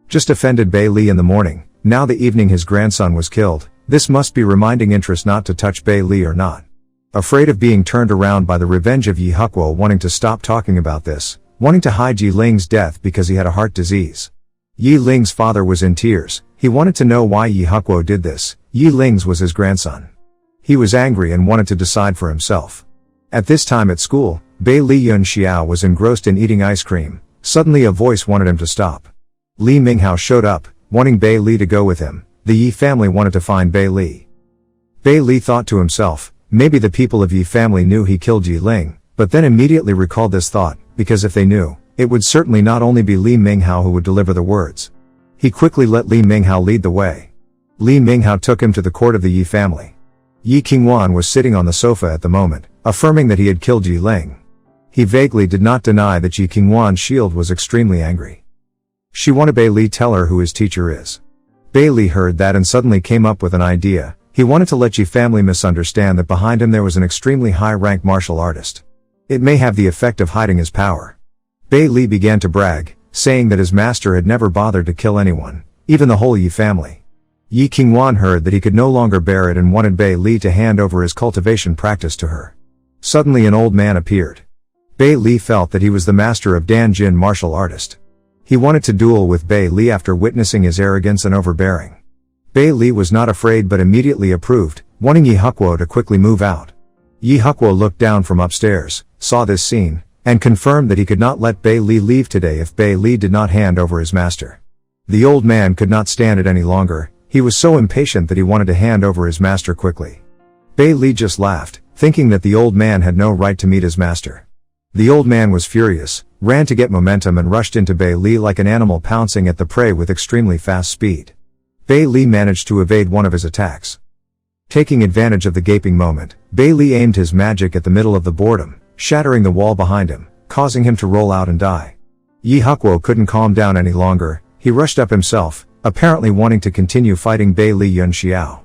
Just offended Bai Li in the morning, now the evening his grandson was killed, this must be reminding interest not to touch Bai Li or not. Afraid of being turned around by the revenge of Yi Hukuo wanting to stop talking about this, wanting to hide Yi Ling's death because he had a heart disease. Yi Ling's father was in tears, he wanted to know why Yi Hukuo did this, Yi Ling's was his grandson. He was angry and wanted to decide for himself. At this time at school, Bai Li Yun Xiao was engrossed in eating ice cream, suddenly a voice wanted him to stop. Li Minghao showed up, wanting Bai Li to go with him, the Yi family wanted to find Bai Li. Bai Li thought to himself, maybe the people of Yi family knew he killed Yi Ling, but then immediately recalled this thought, because if they knew, it would certainly not only be Li Minghao who would deliver the words. He quickly let Li Minghao lead the way. Li Minghao took him to the court of the Yi family. Yi K-Uyn was sitting on the sofa at the moment, affirming that he had killed Yi Ling. He vaguely did not deny that Yi K-Uyn's shield was extremely angry. She wanted Bai Li tell her who his teacher is. Bai Li heard that and suddenly came up with an idea. He wanted to let Yi family misunderstand that behind him there was an extremely high-ranked martial artist. It may have the effect of hiding his power. Bai Li began to brag, saying that his master had never bothered to kill anyone, even the whole Yi family. Yi K-Uyn heard that he could no longer bear it and wanted Bai Li to hand over his cultivation practice to her. Suddenly an old man appeared. Bai Li felt that he was the master of Danjin martial artist. He wanted to duel with Bai Li after witnessing his arrogance and overbearing. Bai Li was not afraid but immediately approved, wanting Yi Hukuo to quickly move out. Yi Hukuo looked down from upstairs, saw this scene, and confirmed that he could not let Bai Li leave today if Bai Li did not hand over his master. The old man could not stand it any longer, he was so impatient that he wanted to hand over his master quickly. Bai Li just laughed, thinking that the old man had no right to meet his master. The old man was furious, ran to get momentum and rushed into Bai Li like an animal pouncing at the prey with extremely fast speed. Bai Li managed to evade one of his attacks. Taking advantage of the gaping moment, Bai Li aimed his magic at the middle of the boredom, shattering the wall behind him, causing him to roll out and die. Yi Hukuo couldn't calm down any longer, he rushed up himself, apparently wanting to continue fighting Bai Li Yun Xiao.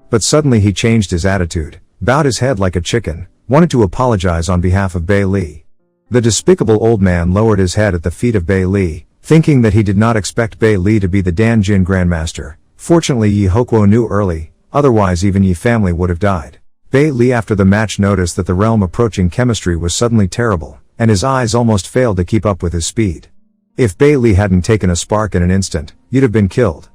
But suddenly he changed his attitude, bowed his head like a chicken, wanted to apologize on behalf of Bai Li. The despicable old man lowered his head at the feet of Bai Li, thinking that he did not expect Bai Li to be the Danjin Grandmaster. Fortunately Yi Hukuo knew early, otherwise even Yi family would have died. Bai Li after the match noticed that the realm approaching chemistry was suddenly terrible, and his eyes almost failed to keep up with his speed. If Bai Li hadn't taken a spark in an instant, you'd have been killed.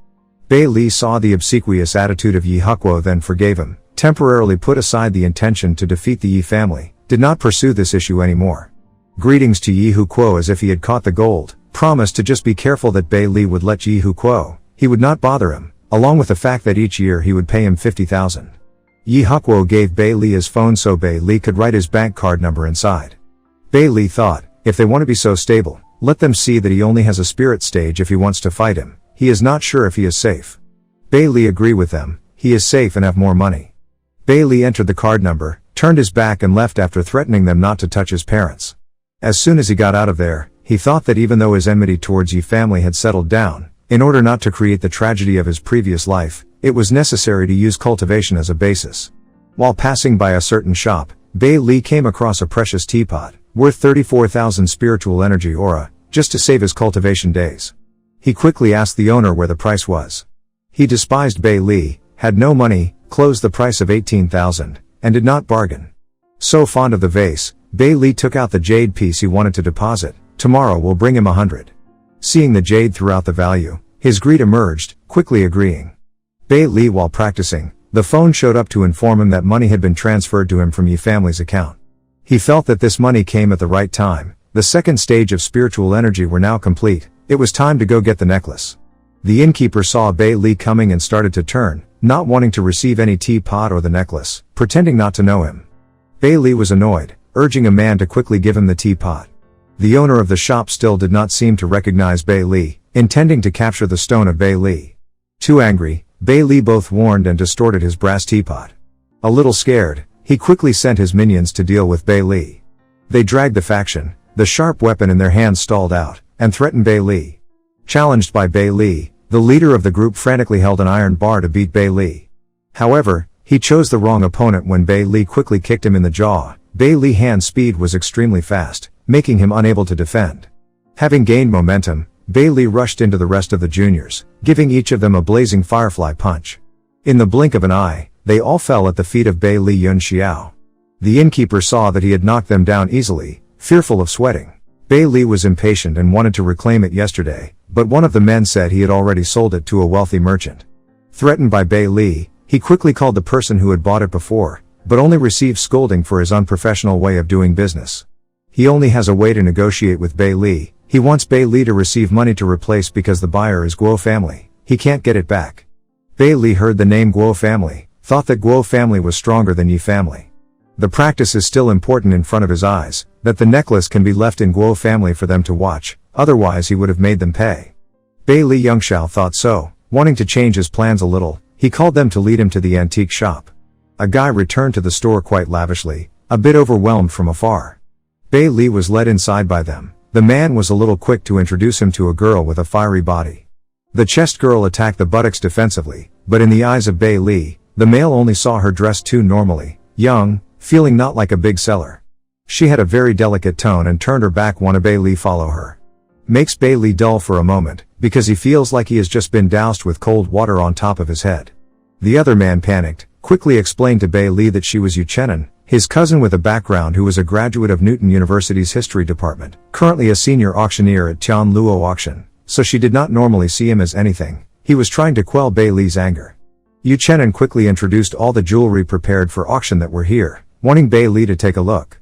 Bai Li saw the obsequious attitude of Yi Hukuo then forgave him, temporarily put aside the intention to defeat the Yi family, did not pursue this issue anymore. Greetings to Yi Hukuo as if he had caught the gold, promised to just be careful that Bai Li would let Yi Hukuo, he would not bother him, along with the fact that each year he would pay him 50,000. Yi Hukuo gave Bai Li his phone so Bai Li could write his bank card number inside. Bai Li thought, if they want to be so stable, let them see that he only has a spirit stage if he wants to fight him, he is not sure if he is safe. Bai Li agreed with them, he is safe and have more money. Bai Li entered the card number, turned his back and left after threatening them not to touch his parents. As soon as he got out of there, he thought that even though his enmity towards Yi family had settled down, in order not to create the tragedy of his previous life, it was necessary to use cultivation as a basis. While passing by a certain shop, Bai Li came across a precious teapot, worth 34,000 spiritual energy aura, just to save his cultivation days. He quickly asked the owner where the price was. He despised Bai Li, had no money, closed the price of 18,000, and did not bargain. So fond of the vase, Bai Li took out the jade piece he wanted to deposit, tomorrow will bring him 100. Seeing the jade throughout the value, his greed emerged, quickly agreeing. Bai Li while practicing, the phone showed up to inform him that money had been transferred to him from Yi family's account. He felt that this money came at the right time, the second stage of spiritual energy were now complete, it was time to go get the necklace. The innkeeper saw Bai Li coming and started to turn, not wanting to receive any teapot or the necklace, pretending not to know him. Bai Li was annoyed, urging a man to quickly give him the teapot. The owner of the shop still did not seem to recognize Bai Li, intending to capture the stone of Bai Li. Too angry, Bai Li both warned and distorted his brass teapot. A little scared, he quickly sent his minions to deal with Bai Li. They dragged the faction, the sharp weapon in their hands stalled out, and threatened Bai Li. Challenged by Bai Li, the leader of the group frantically held an iron bar to beat Bai Li. However, he chose the wrong opponent when Bai Li quickly kicked him in the jaw. Bai Li's hand speed was extremely fast, making him unable to defend. Having gained momentum, Bai Li rushed into the rest of the juniors, giving each of them a blazing firefly punch. In the blink of an eye, they all fell at the feet of Bai Li Yun Xiao. The innkeeper saw that he had knocked them down easily, fearful of sweating. Bai Li was impatient and wanted to reclaim it yesterday, but one of the men said he had already sold it to a wealthy merchant. Threatened by Bai Li, he quickly called the person who had bought it before, but only received scolding for his unprofessional way of doing business. He only has a way to negotiate with Bai Li. He wants Bai Li to receive money to replace because the buyer is Guo family. He can't get it back. Bai Li heard the name Guo family, thought that Guo family was stronger than Yi family. The practice is still important in front of his eyes, that the necklace can be left in Guo family for them to watch, otherwise he would have made them pay. Bai Li Yun Xiao thought so. Wanting to change his plans a little, he called them to lead him to the antique shop. A guy returned to the store quite lavishly, a bit overwhelmed from afar. Bai Li was led inside by them. The man was a little quick to introduce him to a girl with a fiery body. The chest girl attacked the buttocks defensively, but in the eyes of Bai Li, the male only saw her dressed too normally, young, feeling not like a big seller. She had a very delicate tone and turned her back. Wanted Bai Li follow her. Makes Bai Li dull for a moment, because he feels like he has just been doused with cold water on top of his head. The other man panicked, quickly explained to Bai Li that she was Yu, his cousin with a background who was a graduate of Newton University's history department, currently a senior auctioneer at Tianluo auction, so she did not normally see him as anything. He was trying to quell Bai Li's anger. Yu quickly introduced all the jewelry prepared for auction that were here, wanting Bai Li to take a look.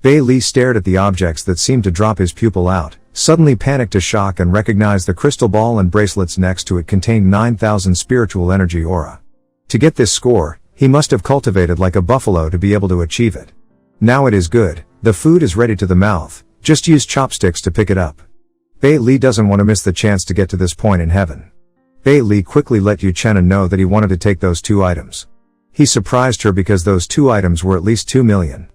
Bai Li stared at the objects that seemed to drop his pupil out, suddenly panicked to shock and recognized the crystal ball and bracelets next to it contained 9,000 spiritual energy aura. To get this score, he must have cultivated like a buffalo to be able to achieve it. Now it is good, the food is ready to the mouth, just use chopsticks to pick it up. Bai Li doesn't want to miss the chance to get to this point in heaven. Bai Li quickly let Yu know that he wanted to take those 2 items. He surprised her because those 2 items were at least 2 million.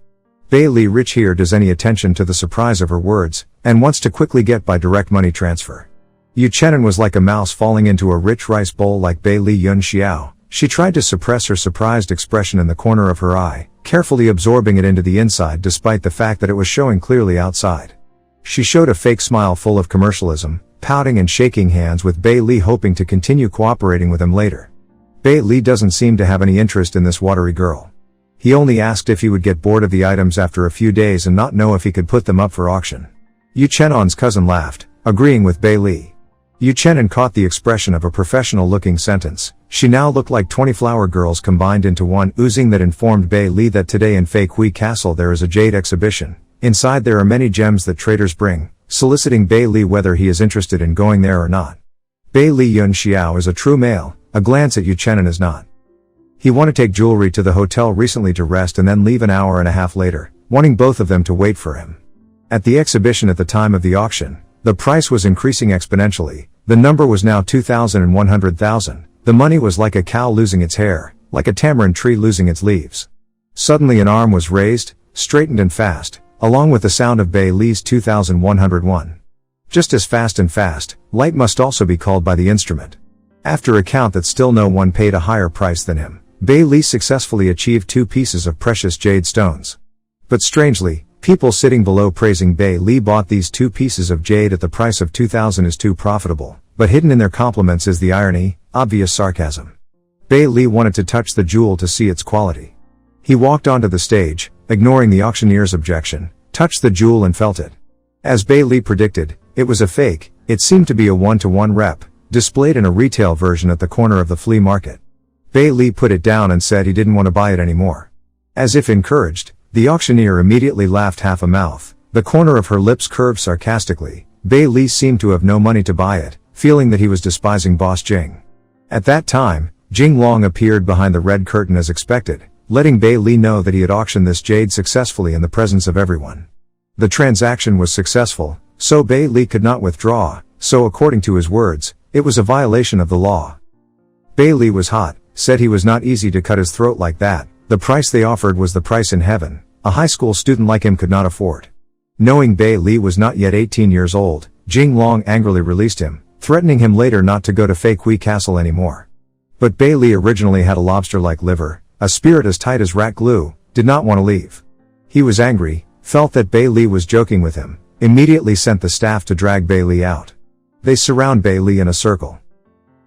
Bai Li rich here does any attention to the surprise of her words, and wants to quickly get by direct money transfer. Yu was like a mouse falling into a rich rice bowl like Bai Li Yun Xiao. She tried to suppress her surprised expression in the corner of her eye, carefully absorbing it into the inside despite the fact that it was showing clearly outside. She showed a fake smile full of commercialism, pouting and shaking hands with Bai Li, hoping to continue cooperating with him later. Bai Li doesn't seem to have any interest in this watery girl. He only asked if he would get bored of the items after a few days and not know if he could put them up for auction. Yu Chenon's cousin laughed, agreeing with Bai Li. Yu caught the expression of a professional-looking sentence. She now looked like 20 flower girls combined into one, oozing that informed Bai Li that today in Fei Kui Castle there is a jade exhibition. Inside there are many gems that traders bring, soliciting Bai Li whether he is interested in going there or not. Bai Li Yun Xiao is a true male, a glance at Yu is not. He wanted to take jewelry to the hotel recently to rest and then leave an hour and a half later, wanting both of them to wait for him. At the exhibition at the time of the auction, the price was increasing exponentially. The number was now 2,000 and 100,000. The money was like a cow losing its hair, like a tamarind tree losing its leaves. Suddenly an arm was raised, straightened and fast, along with the sound of Bai Li's 2,101. Just as fast and fast, light must also be called by the instrument. After a count that still no one paid a higher price than him, Bai Li successfully achieved 2 pieces of precious jade stones. But strangely, people sitting below praising Bai Li bought these 2 pieces of jade at the price of 2,000 is too profitable, but hidden in their compliments is the irony, obvious sarcasm. Bai Li wanted to touch the jewel to see its quality. He walked onto the stage, ignoring the auctioneer's objection, touched the jewel and felt it. As Bai Li predicted, it was a fake. It seemed to be a 1-to-1 rep, displayed in a retail version at the corner of the flea market. Bai Li put it down and said he didn't want to buy it anymore. As if encouraged, the auctioneer immediately laughed half a mouth. The corner of her lips curved sarcastically. Bai Li seemed to have no money to buy it, feeling that he was despising Boss Jing. At that time, Jing Long appeared behind the red curtain as expected, letting Bai Li know that he had auctioned this jade successfully in the presence of everyone. The transaction was successful, so Bai Li could not withdraw, so according to his words, it was a violation of the law. Bai Li was hot, said he was not easy to cut his throat like that. The price they offered was the price in heaven, a high school student like him could not afford. Knowing Bai Li was not yet 18 years old, Jing Long angrily released him, threatening him later not to go to Fei Kui Castle anymore. But Bai Li originally had a lobster-like liver, a spirit as tight as rat glue, did not want to leave. He was angry, felt that Bai Li was joking with him, immediately sent the staff to drag Bai Li out. They surround Bai Li in a circle.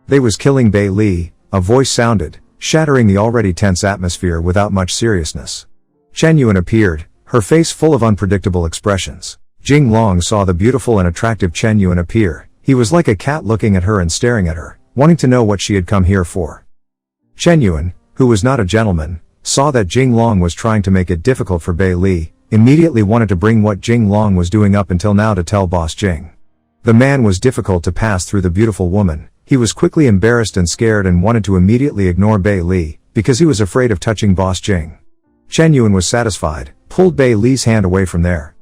"They was killing Bai Li," a voice sounded, shattering the already tense atmosphere without much seriousness. K-Uyn appeared, her face full of unpredictable expressions. Jing Long saw the beautiful and attractive K-Uyn appear. He was like a cat looking at her and staring at her, wanting to know what she had come here for. K-Uyn, who was not a gentleman, saw that Jing Long was trying to make it difficult for Bai Li, immediately wanted to bring what Jing Long was doing up until now to tell Boss Jing. The man was difficult to pass through the beautiful woman. He was quickly embarrassed and scared and wanted to immediately ignore Bai Li, because he was afraid of touching Boss Jing. K-Uyn was satisfied, pulled Bai Li's hand away from there.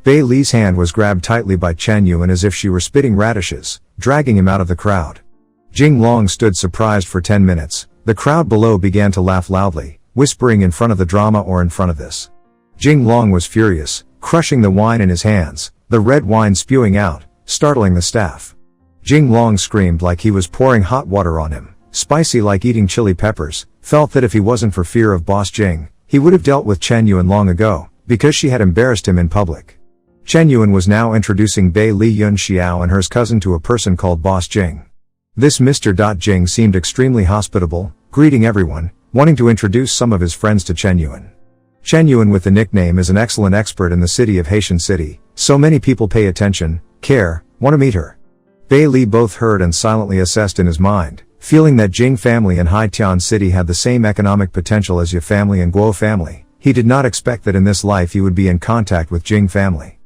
Bai Li's hand was grabbed tightly by K-Uyn as if she were spitting radishes, dragging him out of the crowd. Jing Long stood surprised for 10 minutes. The crowd below began to laugh loudly, whispering in front of the drama or in front of this. Jing Long was furious, crushing the wine in his hands, the red wine spewing out, startling the staff. Jing Long screamed like he was pouring hot water on him, spicy like eating chili peppers, felt that if he wasn't for fear of Boss Jing, he would have dealt with K-Uyn long ago, because she had embarrassed him in public. K-Uyn was now introducing Bai Li Yun Xiao and her cousin to a person called Boss Jing. This Mr. Jing seemed extremely hospitable, greeting everyone, wanting to introduce some of his friends to K-Uyn. K-Uyn with the nickname is an excellent expert in the city of Haitian City, so many people pay attention, care, want to meet her. Bai Li both heard and silently assessed in his mind, feeling that Jing family and Haitian City had the same economic potential as Ye family and Guo family. He did not expect that in this life he would be in contact with Jing family.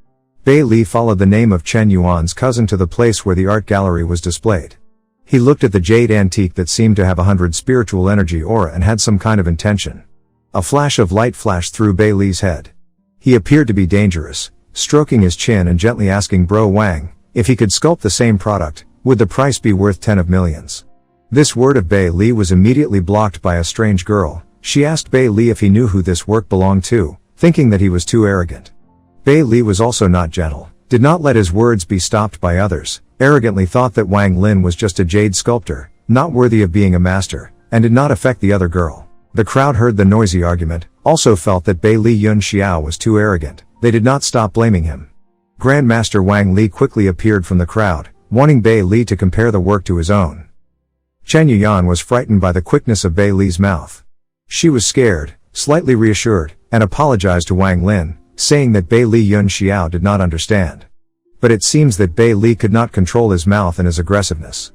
Bai Li followed the name of K-Uyn's cousin to the place where the art gallery was displayed. He looked at the jade antique that seemed to have 100 spiritual energy aura and had some kind of intention. A flash of light flashed through Bai Li's head. He appeared to be dangerous, stroking his chin and gently asking Bro Wang, if he could sculpt the same product, would the price be worth 10 of millions? This word of Bai Li was immediately blocked by a strange girl. She asked Bai Li if he knew who this work belonged to, thinking that he was too arrogant. Bai Li was also not gentle, did not let his words be stopped by others, arrogantly thought that Wang Lin was just a jade sculptor, not worthy of being a master, and did not affect the other girl. The crowd heard the noisy argument, also felt that Bai Li Yun Xiao was too arrogant. They did not stop blaming him. Grandmaster Wang Li quickly appeared from the crowd, wanting Bai Li to compare the work to his own. K-Uyn was frightened by the quickness of Bai Li's mouth. She was scared, slightly reassured, and apologized to Wang Lin, saying that Bai Li Yun Xiao did not understand. But it seems that Bai Li could not control his mouth and his aggressiveness.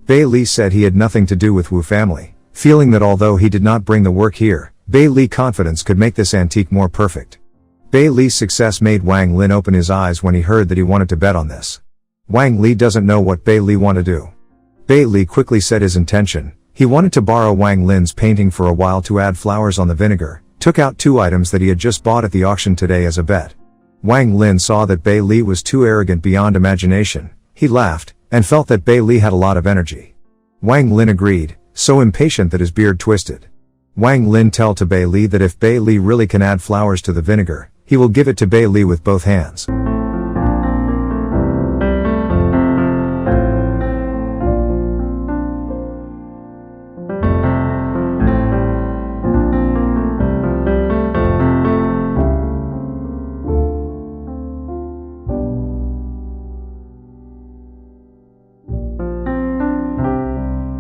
Bai Li said he had nothing to do with Wu family, feeling that although he did not bring the work here, Bai Li's confidence could make this antique more perfect. Bai Li's success made Wang Lin open his eyes when he heard that he wanted to bet on this. Wang Li doesn't know what Bai Li want to do. Bai Li quickly said his intention. He wanted to borrow Wang Lin's painting for a while to add flowers on the vinegar, took out 2 items that he had just bought at the auction today as a bet. Wang Lin saw that Bai Li was too arrogant beyond imagination. He laughed, and felt that Bai Li had a lot of energy. Wang Lin agreed, so impatient that his beard twisted. Wang Lin told to Bai Li that if Bai Li really can add flowers to the vinegar, he will give it to Bai Li with both hands.